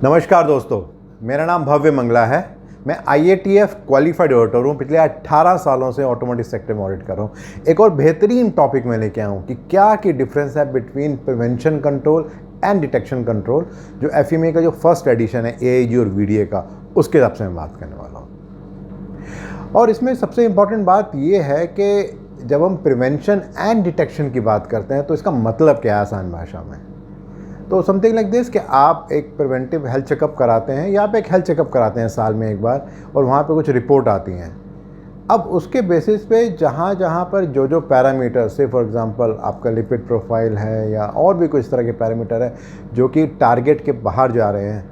नमस्कार दोस्तों, मेरा नाम भव्य मंगला है। मैं IATF क्वालिफाइड ऑडिटर हूँ। पिछले 18 सालों से ऑटोमोटिव सेक्टर में ऑडिट कर रहा हूँ। एक और बेहतरीन टॉपिक मैं लेके आया हूँ कि क्या की डिफरेंस है between prevention control and detection control. जो FMEA का जो फर्स्ट एडिशन है AIG और VDA का, उसके हिसाब से मैं बात करने वाला हूँ। और इसमें सबसे इम्पॉर्टेंट बात ये है कि जब हम प्रिवेंशन एंड डिटेक्शन की बात करते हैं तो इसका मतलब क्या है आसान भाषा में। तो समथिंग लाइक दिस कि आप एक प्रिवेंटिव हेल्थ चेकअप कराते हैं या आप एक हेल्थ चेकअप कराते हैं साल में एक बार, और वहाँ पे कुछ रिपोर्ट आती हैं। अब उसके बेसिस पे जहाँ जहाँ पर जो पैरामीटर, से फॉर एग्जांपल आपका लिपिड प्रोफाइल है या और भी कुछ तरह के पैरामीटर है जो कि टारगेट के बाहर जा रहे हैं,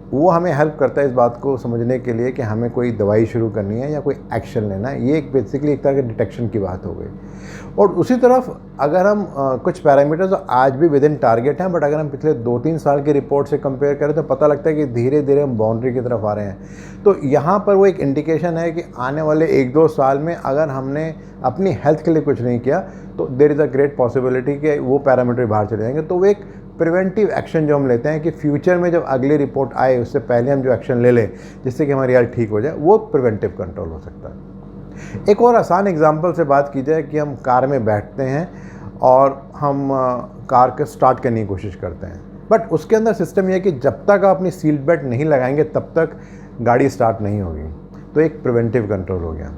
वो हमें हेल्प करता है इस बात को समझने के लिए कि हमें कोई दवाई शुरू करनी है या कोई एक्शन लेना है। ये एक बेसिकली एक तरह के डिटेक्शन की बात हो गई। और उसी तरफ अगर हम कुछ पैरामीटर्स आज भी विद इन टारगेट हैं, बट अगर हम पिछले 2-3 साल की रिपोर्ट से कंपेयर करें तो पता लगता है कि धीरे धीरे हम बाउंड्री की तरफ आ रहे हैं। तो यहाँ पर वो एक इंडिकेशन है कि आने वाले 1-2 साल में अगर हमने अपनी हेल्थ के लिए कुछ नहीं किया तो there is a great possibility कि वो पैरामीटर बाहर चले जाएंगे। तो वो एक प्रिवेंटिव एक्शन जो हम लेते हैं कि फ्यूचर में जब अगली रिपोर्ट आए उससे पहले हम जो एक्शन ले लें जिससे कि हमारी हेल्थ ठीक हो जाए, वो प्रिवेंटिव कंट्रोल हो सकता है। एक और आसान एग्जांपल से बात की जाए कि हम कार में बैठते हैं और हम कार को स्टार्ट करने की कोशिश करते हैं, बट उसके अंदर सिस्टम ये है कि जब तक आप अपनी सीट बेल्ट नहीं लगाएंगे तब तक गाड़ी स्टार्ट नहीं होगी। तो एक प्रिवेंटिव कंट्रोल हो गया।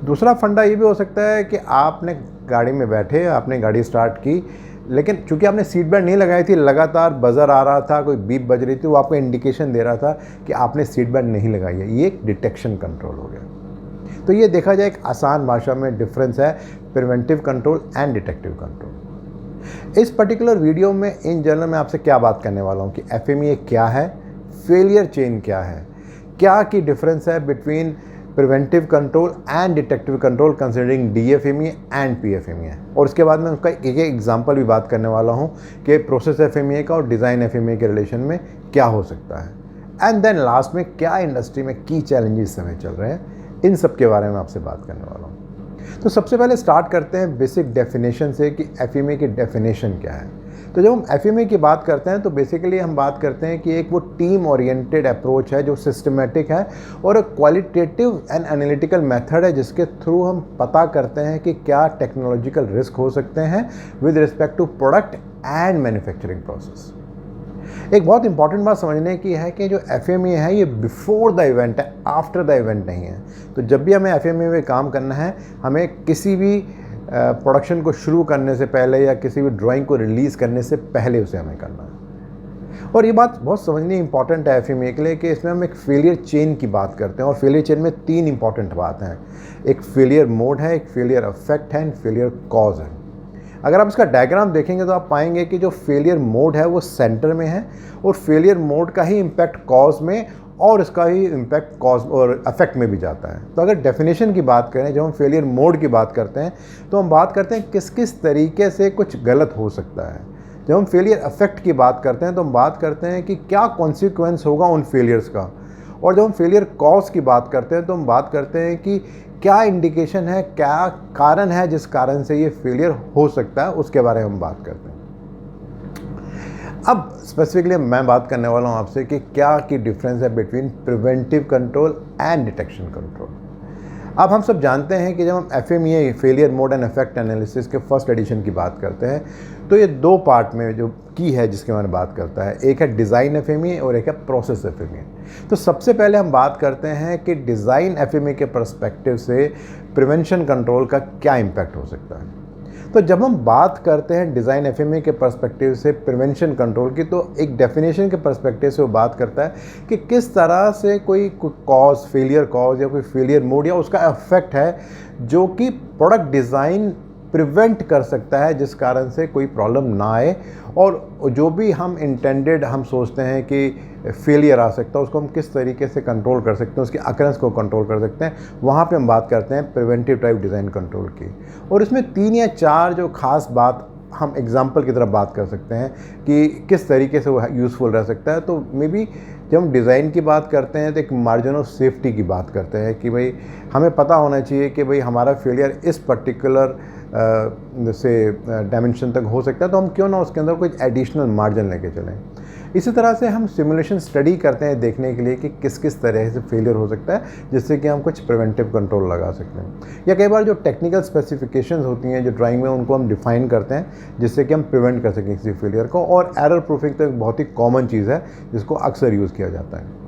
दूसरा फंडा ये भी हो सकता है कि आपने गाड़ी में बैठे, आपने गाड़ी स्टार्ट की, लेकिन चूंकि आपने सीट बेल्ट नहीं लगाई थी, लगातार बजर आ रहा था, कोई बीप बज रही थी, वो आपको इंडिकेशन दे रहा था कि आपने सीट बेल्ट नहीं लगाई है। ये एक डिटेक्शन कंट्रोल हो गया। तो ये देखा जाए एक आसान भाषा में डिफरेंस है preventive control and detective control. इस पर्टिकुलर वीडियो में इन जनरल मैं आपसे क्या बात करने वाला हूँ कि FMEA क्या है, फेलियर चेन क्या है, क्या की डिफरेंस है between preventive control and detective control considering DFMEA and PFMEA। और उसके बाद मैं उसका एक एग्जांपल भी बात करने वाला हूँ कि प्रोसेस FMEA का और डिज़ाइन FMEA के रिलेशन में क्या हो सकता है। एंड देन लास्ट में क्या इंडस्ट्री में की चैलेंजेस समय चल रहे हैं, इन सब के बारे में आपसे बात करने वाला हूँ। तो सबसे पहले स्टार्ट करते हैं बेसिक डेफिनेशन से कि FMEA की डेफिनेशन क्या है। तो जब हम FMEA की बात करते हैं तो बेसिकली हम बात करते हैं कि एक वो टीम ओरिएंटेड अप्रोच है जो सिस्टमेटिक है और एक क्वालिटेटिव एंड एनालिटिकल मेथड है जिसके थ्रू हम पता करते हैं कि क्या टेक्नोलॉजिकल रिस्क हो सकते हैं with respect to product and manufacturing process. एक बहुत इंपॉर्टेंट बात समझने की है कि जो FMEA है ये बिफोर द इवेंट है, आफ्टर द इवेंट नहीं है। तो जब भी हमें FMEA में काम करना है, हमें किसी भी प्रोडक्शन को शुरू करने से पहले या किसी भी ड्राइंग को रिलीज़ करने से पहले उसे हमें करना है। और ये बात बहुत समझनी इंपॉर्टेंट है FMEA के लिए कि इसमें हम एक फेलियर चेन की बात करते हैं और फेलियर चेन में 3 इंपॉर्टेंट बात हैं। एक फेलियर मोड है, एक फेलियर इफेक्ट है, एंड फेलियर कॉज है। अगर आप इसका डायग्राम देखेंगे तो आप पाएंगे कि जो फेलियर मोड है वो सेंटर में है और फेलियर मोड का ही इम्पैक्ट कॉज में और इसका ही इम्पैक्ट कॉज और इफेक्ट में भी जाता है। तो अगर डेफिनेशन की बात करें, जब हम फेलियर मोड की बात करते हैं तो हम बात करते हैं किस किस तरीके से कुछ गलत हो सकता है। जब हम फेलियर इफेक्ट की बात करते हैं तो हम बात करते हैं कि क्या कॉन्सिक्वेंस होगा उन फेलियर्स का। और जब हम फेलियर कॉज की बात करते हैं तो हम बात करते हैं कि क्या इंडिकेशन है, क्या कारण है जिस कारण से ये फेलियर हो सकता है, उसके बारे में हम बात करते हैं। अब स्पेसिफिकली मैं बात करने वाला हूँ आपसे कि क्या की डिफरेंस है between preventive control and detection control. अब हम सब जानते हैं कि जब हम FMEA failure mode and effect analysis के फर्स्ट एडिशन की बात करते हैं तो ये 2 पार्ट में जो की है जिसके बारे में बात करता है, एक है डिज़ाइन FMEA और एक है प्रोसेस FMEA। तो सबसे पहले हम बात करते हैं कि डिज़ाइन FMEA के पर्सपेक्टिव से प्रिवेंशन कंट्रोल का क्या इम्पैक्ट हो सकता है। तो जब हम बात करते हैं डिज़ाइन FMEA के पर्सपेक्टिव से प्रिवेंशन कंट्रोल की, तो एक डेफिनेशन के पर्सपेक्टिव से वो बात करता है कि किस तरह से कोई कॉज, फेलियर कॉज या कोई फेलियर मोड या उसका इफेक्ट है जो कि प्रोडक्ट डिज़ाइन प्रिवेंट कर सकता है जिस कारण से कोई प्रॉब्लम ना आए, और जो भी हम इंटेंडेड हम सोचते हैं कि फेलियर आ सकता है उसको हम किस तरीके से कंट्रोल कर सकते हैं, उसकी अकरेंस को कंट्रोल कर सकते हैं। वहाँ पे हम बात करते हैं प्रिवेंटिव टाइप डिज़ाइन कंट्रोल की। और इसमें 3 या 4 जो खास बात हम एग्जांपल की तरफ बात कर सकते हैं कि किस तरीके से वो यूज़फुल रह सकता है। तो मे बी जब हम डिज़ाइन की बात करते हैं तो एक मार्जिन ऑफ सेफ्टी की बात करते हैं कि भाई हमें पता होना चाहिए कि भाई हमारा फेलियर इस पर्टिकुलर से डायमेंशन तक हो सकता है, तो हम क्यों ना उसके अंदर कुछ एडिशनल मार्जिन लेके चलें। इसी तरह से हम सिमुलेशन स्टडी करते हैं देखने के लिए कि किस किस तरह से फेलियर हो सकता है, जिससे कि हम कुछ प्रिवेंटिव कंट्रोल लगा सकते हैं। या कई बार जो टेक्निकल स्पेसिफिकेशंस होती हैं जो ड्राइंग में, उनको हम डिफाइन करते हैं जिससे कि हम प्रिवेंट कर सकें किसी फेलियर को। और एरर प्रूफिंग तो एक बहुत ही कॉमन चीज़ है जिसको अक्सर यूज़ किया जाता है।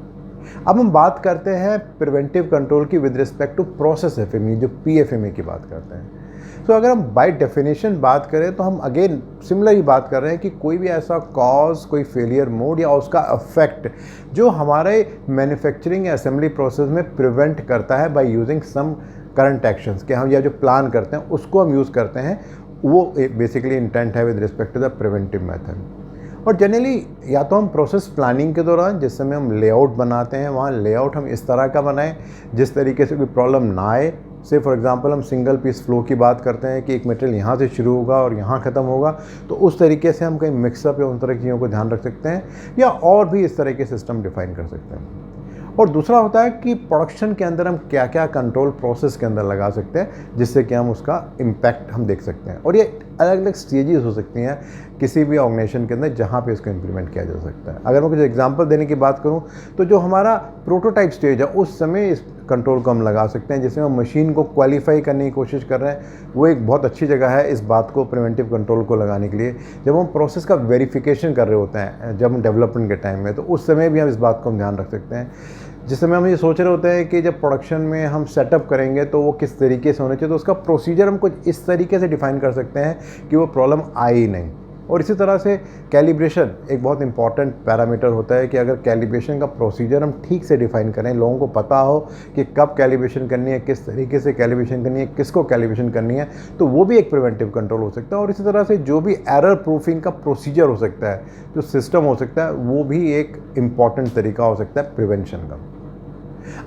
अब हम बात करते हैं प्रिवेंटिव कंट्रोल की with respect to process FME, जो पीएफएमई की बात करते हैं। तो अगर हम बाय डेफिनेशन बात करें तो हम अगेन सिमिलर ही बात कर रहे हैं कि कोई भी ऐसा कॉज, कोई फेलियर मोड या उसका इफेक्ट जो हमारे मैन्युफैक्चरिंग या असेंबली प्रोसेस में प्रिवेंट करता है by using some current actions, कि हम या जो प्लान करते हैं उसको हम यूज़ करते हैं, वो बेसिकली इंटेंट है with respect to the preventive method. और जनरली या तो हम प्रोसेस प्लानिंग के दौरान जिस समय हम लेआउट बनाते हैं, वहाँ लेआउट हम इस तरह का बनाएं जिस तरीके से कोई प्रॉब्लम ना आए। से फॉर एग्जांपल हम सिंगल पीस फ्लो की बात करते हैं कि एक मटेरियल यहाँ से शुरू होगा और यहाँ ख़त्म होगा, तो उस तरीके से हम कहीं मिक्सअप या उन तरह की चीज़ों को ध्यान रख सकते हैं, या और भी इस तरह के सिस्टम डिफाइन कर सकते हैं। और दूसरा होता है कि प्रोडक्शन के अंदर हम क्या क्या कंट्रोल प्रोसेस के अंदर लगा सकते हैं जिससे कि हम उसका इम्पैक्ट हम देख सकते हैं। और ये अलग अलग स्टेजेस हो सकती हैं किसी भी ऑर्गेनाइजेशन के अंदर जहाँ पे इसको इम्प्लीमेंट किया जा सकता है। अगर मैं कुछ एग्जांपल देने की बात करूँ तो जो हमारा प्रोटोटाइप स्टेज है उस समय इस कंट्रोल को हम लगा सकते हैं, जिसमें हम मशीन को क्वालिफाई करने की कोशिश कर रहे हैं। वो एक बहुत अच्छी जगह है इस बात को, प्रिवेंटिव कंट्रोल को लगाने के लिए। जब हम प्रोसेस का वेरिफिकेशन कर रहे होते हैं जब हम डेवलपमेंट के टाइम में, तो उस समय भी हम इस बात को हम ध्यान रख सकते हैं। जिस समय हम ये सोच रहे होते हैं कि जब प्रोडक्शन में हम सेटअप करेंगे तो वो किस तरीके से होना चाहिए, तो उसका प्रोसीजर हम कुछ इस तरीके से डिफाइन कर सकते हैं कि वो प्रॉब्लम आए ही नहीं। और इसी तरह से कैलिब्रेशन एक बहुत इंपॉर्टेंट पैरामीटर होता है कि अगर कैलिब्रेशन का प्रोसीजर हम ठीक से डिफाइन करें, लोगों को पता हो कि कब कैलिब्रेशन करनी है, किस तरीके से कैलिब्रेशन करनी है, किसको कैलिब्रेशन करनी है, तो वो भी एक प्रिवेंटिव कंट्रोल हो सकता है। और इसी तरह से जो भी एरर प्रूफिंग का प्रोसीजर हो सकता है, जो सिस्टम हो सकता है, वो भी एक इम्पॉर्टेंट तरीका हो सकता है प्रिवेंशन का।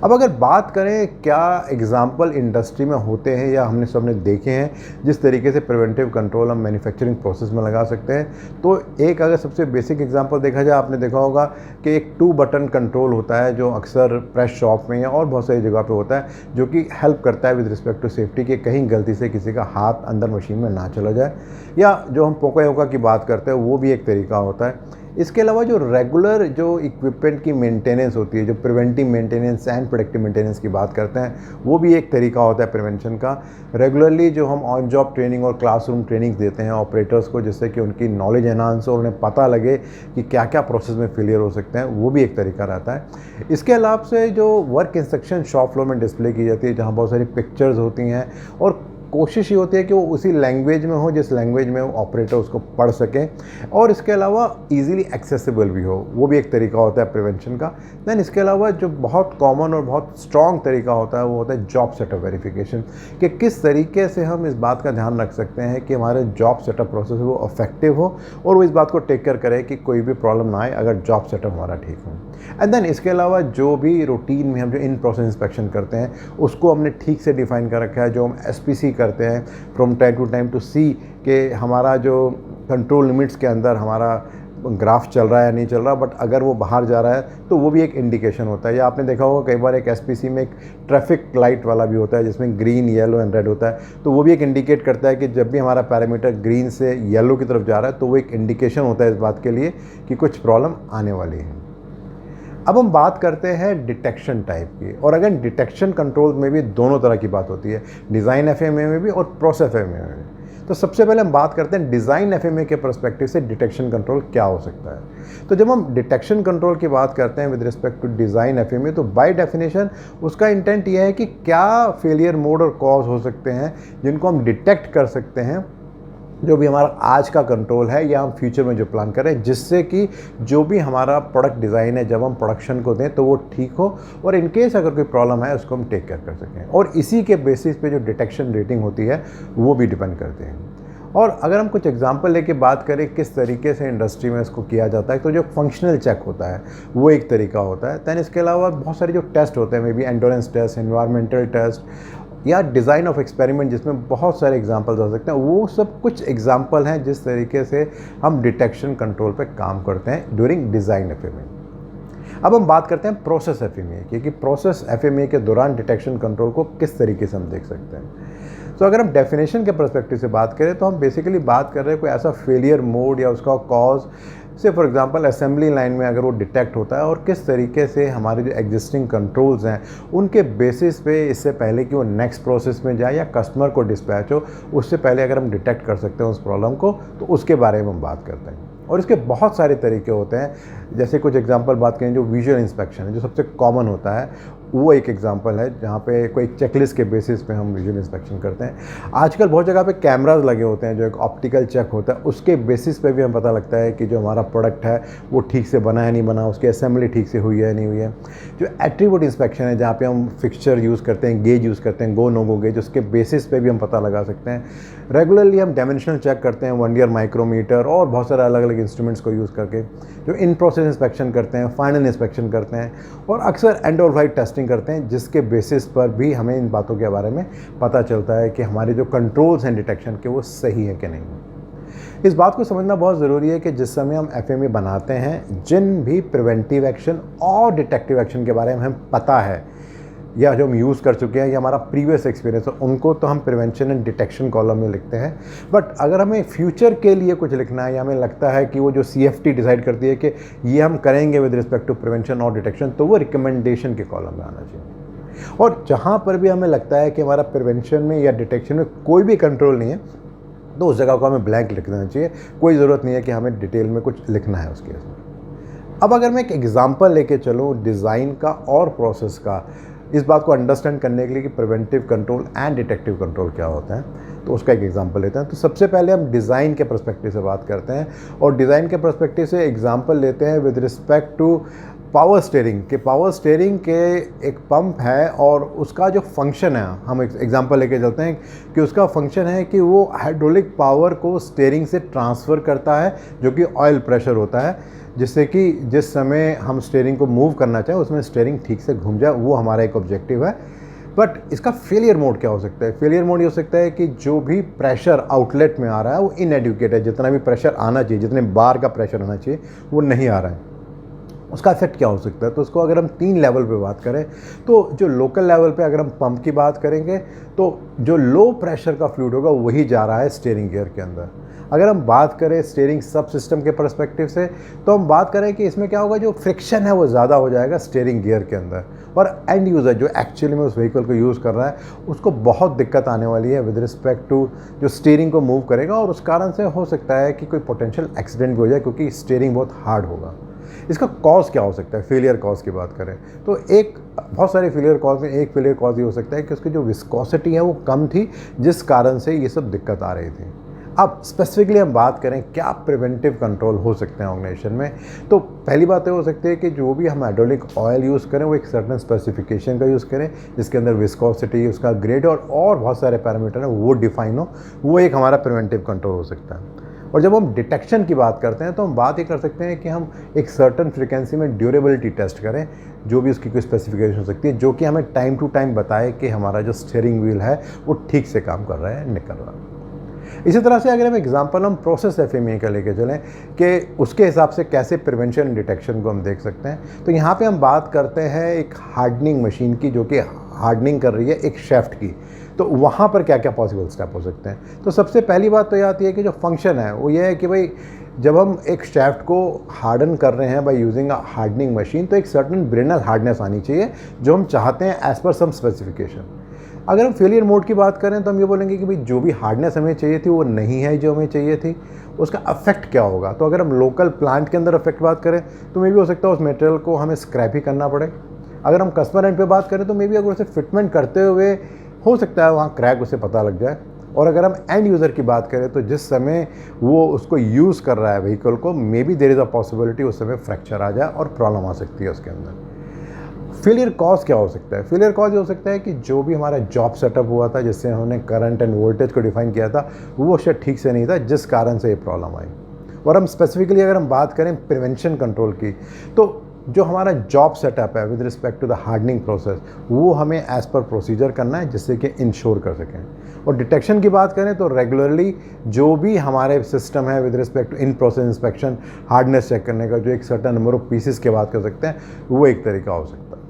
अब अगर बात करें क्या एग्जाम्पल इंडस्ट्री में होते हैं या हमने सबने देखे हैं जिस तरीके से प्रिवेंटिव कंट्रोल हम मैन्युफैक्चरिंग प्रोसेस में लगा सकते हैं, तो एक अगर सबसे बेसिक एग्जांपल देखा जाए, आपने देखा होगा कि एक 2 बटन कंट्रोल होता है जो अक्सर प्रेस शॉप में या और बहुत सारी जगह पे होता है, जो कि हेल्प करता है विद रिस्पेक्ट टू सेफ्टी कि कहीं गलती से किसी का हाथ अंदर मशीन में ना चला जाए। या जो हम पोका योका की बात करते हैं वो भी एक तरीका होता है। इसके अलावा जो रेगुलर जो इक्विपमेंट की मेंटेनेंस होती है, जो preventive maintenance and productive maintenance की बात करते हैं, वो भी एक तरीका होता है प्रिवेंशन का। रेगुलरली जो हम ऑन जॉब ट्रेनिंग और क्लासरूम ट्रेनिंग देते हैं ऑपरेटर्स को, जिससे कि उनकी नॉलेज एनहांस हो, उन्हें पता लगे कि क्या क्या प्रोसेस में फेलियर हो सकते हैं, वो भी एक तरीका रहता है। इसके अलावा से जो वर्क इंस्ट्रक्शन शॉप फ्लोर में डिस्प्ले की जाती है, जहाँ बहुत सारी पिक्चर्स होती हैं, और कोशिश ये होती है कि वो उसी लैंग्वेज में हो जिस लैंग्वेज में वो ऑपरेटर उसको पढ़ सके, और इसके अलावा इजीली एक्सेसिबल भी हो, वो भी एक तरीका होता है प्रिवेंशन का। दैन इसके अलावा जो बहुत कॉमन और बहुत स्ट्रॉन्ग तरीका होता है वो होता है जॉब सेटअप वेरिफिकेशन, कि किस तरीके से हम इस बात का ध्यान रख सकते हैं कि हमारे जॉब सेटअप प्रोसेस वो इफेक्टिव हो और वो इस बात को टेक केयर करे कि कोई भी प्रॉब्लम ना आए अगर जॉब सेटअप हमारा ठीक हो। एंड देन इसके अलावा जो भी रूटीन में हम जो इन प्रोसेस इंस्पेक्शन करते हैं उसको हमने ठीक से डिफाइन कर रखा है। जो हम SPC करते हैं, from time to time to see कि हमारा जो कंट्रोल लिमिट्स के अंदर हमारा ग्राफ चल रहा है या नहीं चल रहा, बट अगर वो बाहर जा रहा है तो वो भी एक इंडिकेशन होता है। या आपने देखा होगा कई बार एक SPC में एक ट्रैफिक लाइट वाला भी होता है जिसमें ग्रीन, येलो एंड रेड होता है, तो वो भी एक इंडिकेट करता है कि जब भी हमारा पैरामीटर ग्रीन से येलो की तरफ जा रहा है तो वो एक इंडिकेशन होता है इस बात के लिए कि कुछ प्रॉब्लम आने वाली है। अब हम बात करते हैं डिटेक्शन टाइप की, और अगर डिटेक्शन कंट्रोल में भी दोनों तरह की बात होती है, डिज़ाइन FMEA में भी और प्रोसेस FMEA में भी। तो सबसे पहले हम बात करते हैं डिज़ाइन FMEA के पर्सपेक्टिव से डिटेक्शन कंट्रोल क्या हो सकता है। तो जब हम डिटेक्शन कंट्रोल की बात करते हैं with respect to design FMEA, तो बाय डेफिनेशन उसका इंटेंट यह है कि क्या फेलियर मोड और कॉज हो सकते हैं जिनको हम डिटेक्ट कर सकते हैं, जो भी हमारा आज का कंट्रोल है या हम फ्यूचर में जो प्लान करें, जिससे कि जो भी हमारा प्रोडक्ट डिज़ाइन है जब हम प्रोडक्शन को दें तो वो ठीक हो, और इनकेस अगर कोई प्रॉब्लम है उसको हम टेक केयर कर सकें। और इसी के बेसिस पे जो डिटेक्शन रेटिंग होती है वो भी डिपेंड करते हैं। और अगर हम कुछ एग्जांपल लेके बात करें किस तरीके से इंडस्ट्री में इसको किया जाता है, तो जो फंक्शनल चेक होता है वो एक तरीका होता है। दैन इसके अलावा बहुत सारे जो टेस्ट होते हैं, maybe endurance test, environmental test, या डिज़ाइन ऑफ एक्सपेरिमेंट, जिसमें बहुत सारे एग्जांपल्स आ सकते हैं, वो सब कुछ एग्जांपल हैं जिस तरीके से हम डिटेक्शन कंट्रोल पे काम करते हैं ड्यूरिंग डिज़ाइन FMEA। अब हम बात करते हैं प्रोसेस FMEA की, कि प्रोसेस FMEA के दौरान डिटेक्शन कंट्रोल को किस तरीके से हम देख सकते हैं। तो अगर हम डेफिनेशन के पर्सपेक्टिव से बात करें तो हम बेसिकली बात कर रहे हैं कोई ऐसा फेलियर मोड या उसका कॉज से फॉर एग्जांपल असेंबली लाइन में अगर वो डिटेक्ट होता है और किस तरीके से हमारे जो एग्जिस्टिंग कंट्रोल्स हैं उनके बेसिस पे इससे पहले कि वो नेक्स्ट प्रोसेस में जाए या कस्टमर को डिस्पैच हो, उससे पहले अगर हम डिटेक्ट कर सकते हैं उस प्रॉब्लम को, तो उसके बारे में हम बात करते हैं। और इसके बहुत सारे तरीके होते हैं। जैसे कुछ एग्जांपल बात करें, जो विजुअल इंस्पेक्शन है जो सबसे कॉमन होता है, वो एक एग्जांपल है जहाँ पे कोई चेकलिस्ट के बेसिस पे हम विजुअल इंस्पेक्शन करते हैं। आजकल बहुत जगह पे कैमराज लगे होते हैं जो एक ऑप्टिकल चेक होता है, उसके बेसिस पे भी हम पता लगता है कि जो हमारा प्रोडक्ट है वो ठीक से बना है नहीं बना, उसकी असेंबली ठीक से हुई है नहीं हुई है। जो एट्रीब्यूट इंस्पेक्शन है जहाँ पे हम फिक्सचर यूज़ करते हैं, गेज यूज़ करते हैं, गो नो गो गेज, उसके बेसिस पे भी हम पता लगा सकते हैं। रेगुलरली हम डायमेंशनल चेक करते हैं, वर्नियर, माइक्रोमीटर और बहुत सारे अलग अलग इंस्ट्रूमेंट्स को यूज़ करके। जो इन प्रोसेस इंस्पेक्शन करते हैं, फाइनल इंस्पेक्शन करते हैं और अक्सर एंड ऑफ लाइफ टेस्टिंग करते हैं, जिसके बेसिस पर भी हमें इन बातों के बारे में पता चलता है कि हमारे जो कंट्रोल्स हैं डिटेक्शन के वो सही है कि नहीं। इस बात को समझना बहुत ज़रूरी है कि जिस समय हम एफएमई बनाते हैं, जिन भी प्रिवेंटिव एक्शन और डिटेक्टिव एक्शन के बारे में हमें पता है या जो हम यूज़ कर चुके हैं या हमारा प्रीवियस एक्सपीरियंस है, उनको तो हम प्रिवेंशन एंड डिटेक्शन कॉलम में लिखते हैं। बट अगर हमें फ्यूचर के लिए कुछ लिखना है या हमें लगता है कि वो जो CFT डिसाइड करती है कि ये हम करेंगे विद रिस्पेक्ट टू प्रिवेंशन और डिटेक्शन, तो वो रिकमेंडेशन के कॉलम में आना चाहिए। और जहाँ पर भी हमें लगता है कि हमारा प्रिवेंशन में या डिटेक्शन में कोई भी कंट्रोल नहीं है, तो उस जगह को हमें ब्लैंक लिख देना चाहिए। कोई ज़रूरत नहीं है कि हमें डिटेल में कुछ लिखना है उसके इसमें। अब अगर मैं एक एग्जांपल लेके चलूँ डिज़ाइन का और प्रोसेस का, इस बात को अंडरस्टैंड करने के लिए कि preventive control and detective control क्या होता है, तो उसका एक एग्जांपल लेते हैं। तो सबसे पहले हम डिज़ाइन के पर्सपेक्टिव से बात करते हैं और डिज़ाइन के पर्सपेक्टिव से एग्जांपल लेते हैं with respect to power steering के। पावर स्टीयरिंग के एक पंप है और उसका जो फंक्शन है, हम एक एग्जांपल लेके चलते हैं कि उसका फंक्शन है कि वो हाइड्रोलिक पावर को स्टीयरिंग से ट्रांसफ़र करता है, जो कि ऑयल प्रेशर होता है, जिससे कि जिस समय हम स्टीयरिंग को मूव करना चाहें उसमें स्टीयरिंग ठीक से घूम जाए। वो हमारा एक ऑब्जेक्टिव है। बट इसका फेलियर मोड क्या हो सकता है? फेलियर मोड ये हो सकता है कि जो भी प्रेशर आउटलेट में आ रहा है वो इनएडुकेट है, जितना भी प्रेशर आना चाहिए, जितने बार का प्रेशर आना चाहिए वो नहीं आ रहा है। उसका इफेक्ट क्या हो सकता है? तो उसको अगर हम 3 लेवल पे बात करें, तो जो लोकल लेवल पे अगर हम पंप की बात करेंगे, तो जो लो प्रेशर का फ्लूइड होगा वही जा रहा है स्टीयरिंग गियर के अंदर। अगर हम बात करें स्टीयरिंग सब सिस्टम के पर्सपेक्टिव से, तो हम बात करें कि इसमें क्या होगा, जो फ्रिक्शन है वो ज़्यादा हो जाएगा स्टीयरिंग गियर के अंदर, और एंड यूज़र जो एक्चुअली में उस व्हीकल को यूज़ कर रहा है उसको बहुत दिक्कत आने वाली है विद रिस्पेक्ट टू जो स्टीयरिंग को मूव करेगा, और उस कारण से हो सकता है कि कोई पोटेंशियल एक्सीडेंट भी हो जाए, क्योंकि स्टीयरिंग बहुत हार्ड होगा। इसका कॉज क्या हो सकता है? फेलियर कॉज की बात करें तो एक बहुत सारे फेलियर कॉज में एक फेलियर कॉज ये हो सकता है कि उसकी जो विस्कोसिटी है वो कम थी, जिस कारण से ये सब दिक्कत आ रही थी। अब स्पेसिफिकली हम बात करें क्या प्रिवेंटिव कंट्रोल हो सकते हैं ऑर्गेनाइजेशन में, तो पहली बात ये हो सकती है कि जो भी हम हाइड्रोलिक ऑयल यूज़ करें वो एक सर्टेन स्पेसिफिकेशन का यूज़ करें, जिसके अंदर विस्कोसिटी, उसका ग्रेड और बहुत सारे पैरामीटर हैं वो डिफाइन हो। वो एक हमारा प्रिवेंटिव कंट्रोल हो सकता है। और जब हम डिटेक्शन की बात करते हैं तो हम बात ये कर सकते हैं कि हम एक सर्टन फ्रीक्वेंसी में ड्यूरेबिलिटी टेस्ट करें, जो भी उसकी कोई स्पेसिफिकेशन हो सकती है, जो कि हमें टाइम टू टाइम बताए कि हमारा जो स्टीयरिंग व्हील है वो ठीक से काम कर रहा है, नहीं कर रहा। इसी तरह से अगर हम एग्जांपल हम प्रोसेस एफएमई का लेके चलें कि उसके हिसाब से कैसे प्रिवेंशन एंड डिटेक्शन को हम देख सकते हैं, तो यहाँ पे हम बात करते हैं एक हार्डनिंग मशीन की, जो कि हार्डनिंग कर रही है एक शेफ्ट की। तो वहाँ पर क्या क्या पॉसिबल स्टेप हो सकते हैं? तो सबसे पहली बात तो ये आती है कि जो फंक्शन है वो ये है कि भाई जब हम एक शेफ्ट को हार्डन कर रहे हैं by using a hardening machine, तो एक सर्टन ब्रेनल हार्डनेस आनी चाहिए जो हम चाहते हैं एज पर सम स्पेसिफिकेशन। अगर हम फेलियर मोड की बात करें तो हम ये बोलेंगे कि भाई जो भी हार्डनेस हमें चाहिए थी वो नहीं है जो हमें चाहिए थी, उसका अफेक्ट क्या होगा। तो अगर हम लोकल प्लांट के अंदर अफेक्ट बात करें तो मे भी हो सकता है उस मटेरियल को हमें स्क्रैप ही करना पड़े। अगर हम कस्टमर एंड पे बात करें तो मे भी अगर उसे फिटमेंट करते हुए हो सकता है वहाँ क्रैक उसे पता लग जाए। और अगर हम एंड यूज़र की बात करें तो जिस समय वो उसको यूज़ कर रहा है व्हीकल को, maybe there is a possibility उस समय फ्रैक्चर आ जाए और प्रॉब्लम आ सकती है उसके अंदर। फेलियर कॉज क्या हो सकता है? फेलियर कॉज ये हो सकता है कि जो भी हमारा जॉब सेटअप हुआ था, जिससे हमने करंट एंड वोल्टेज को डिफाइन किया था, वो शायद ठीक से नहीं था, जिस कारण से ये प्रॉब्लम आई। और हम स्पेसिफिकली अगर हम बात करें प्रिवेंशन कंट्रोल की, तो जो हमारा जॉब सेटअप है with respect to the hardening process, वो हमें एज पर प्रोसीजर करना है, जिससे कि इंश्योर कर सकें। और डिटेक्शन की बात करें तो रेगुलरली जो भी हमारे सिस्टम है with respect to in process inspection, hardness check करने का जो एक सर्टन नंबर ऑफ पीसेस की बात कर सकते हैं, वो एक तरीका हो सकता है।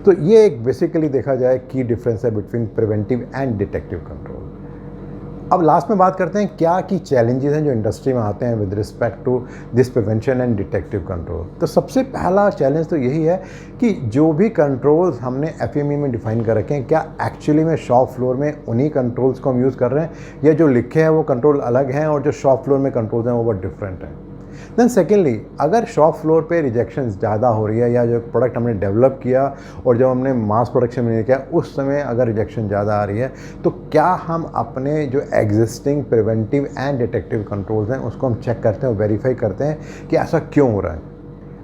तो ये एक बेसिकली देखा जाए की डिफरेंस है between preventive and detective control. अब लास्ट में बात करते हैं क्या की चैलेंजेस हैं जो इंडस्ट्री में आते हैं with respect to this prevention and detective control. तो सबसे पहला चैलेंज तो यही है कि जो भी कंट्रोल्स हमने FME में डिफाइन कर रखे हैं, क्या एक्चुअली में शॉप फ्लोर में उन्हीं कंट्रोल्स को हम यूज़ कर रहे हैं, या जो लिखे हैं वो कंट्रोल अलग हैं और जो शॉप फ्लोर में कंट्रोल्स हैं वो बहुत डिफरेंट हैं। देन सेकेंडली, अगर शॉप फ्लोर पे रिजेक्शन ज़्यादा हो रही है, या जो प्रोडक्ट हमने डेवलप किया और जब हमने मास प्रोडक्शन में किया उस समय अगर रिजेक्शन ज़्यादा आ रही है, तो क्या हम अपने जो existing preventive and detective controls हैं उसको हम चेक करते हैं और वेरीफाई करते हैं कि ऐसा क्यों हो रहा है।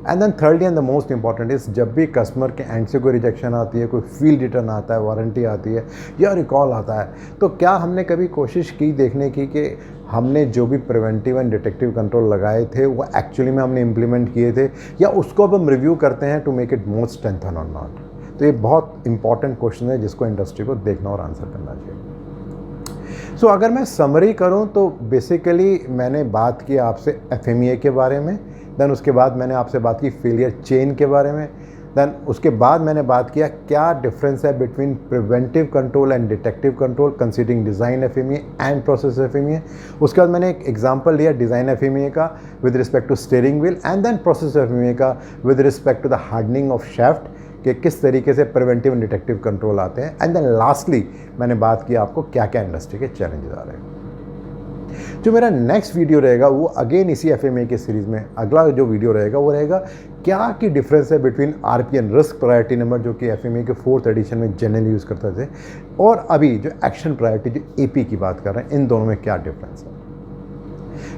And then thirdly and the most important is, जब भी कस्टमर के एंड से कोई रिजेक्शन आती है, कोई फील्ड रिटर्न आता है, वारंटी आती है या रिकॉल आता है, तो क्या हमने कभी कोशिश की देखने की कि हमने जो भी प्रिवेंटिव एंड डिटेक्टिव कंट्रोल लगाए थे वो एक्चुअली में हमने इम्प्लीमेंट किए थे, या उसको अब हम रिव्यू करते हैं to make it more strengthen और नॉट। तो ये बहुत इंपॉर्टेंट क्वेश्चन है जिसको इंडस्ट्री को देखना और आंसर करना चाहिए। सो अगर मैं समरी करूं तो बेसिकली मैंने बात की आपसे FMEA के बारे में, देन उसके बाद मैंने आपसे बात की फेलियर चेन के बारे में, देन उसके बाद मैंने बात किया क्या डिफरेंस है between preventive control and detective control considering design FMEA and process FMEA। उसके बाद मैंने एक एग्जांपल लिया डिज़ाइन FMEA का with respect to steering wheel, and then process FMEA का with respect to the hardening of shaft, कि किस तरीके से प्रिवेंटिव एंड डिटेक्टिव कंट्रोल आते हैं। एंड देन लास्टली मैंने बात की आपको क्या क्या इंडस्ट्री के चैलेंजेस आ रहे हैं। जो मेरा नेक्स्ट वीडियो रहेगा वो अगेन इसी FMEA के सीरीज़ में अगला जो वीडियो रहेगा वो रहेगा क्या की डिफरेंस है between RPN risk priority number, जो कि FMEA के 4th एडिशन में जनरली यूज़ करते थे, और अभी जो एक्शन प्रायोरिटी जो AP की बात कर रहे हैं, इन दोनों में क्या डिफरेंस है।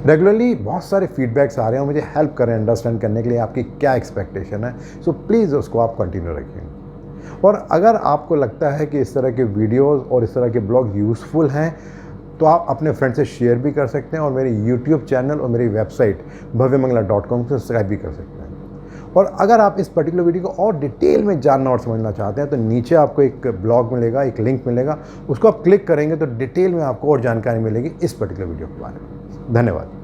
रेगुलरली बहुत सारे फीडबैक्स आ रहे हैं, मुझे हेल्प करें अंडरस्टैंड करने के लिए आपकी क्या एक्सपेक्टेशन है। सो प्लीज़ उसको आप कंटिन्यू रखिए। और अगर आपको लगता है कि इस तरह के वीडियोज़ और इस तरह के ब्लॉग यूज़फुल हैं तो आप अपने फ्रेंड से शेयर भी कर सकते हैं, और मेरे YouTube चैनल और मेरी वेबसाइट bhavyamangla.com से सब्सक्राइब भी कर सकते हैं। और अगर आप इस पर्टिकुलर वीडियो को और डिटेल में जानना और समझना चाहते हैं तो नीचे आपको एक ब्लॉग मिलेगा, एक लिंक मिलेगा, उसको आप क्लिक करेंगे तो डिटेल में आपको और जानकारी मिलेगी इस पर्टिकुलर वीडियो के बारे में। धन्यवाद।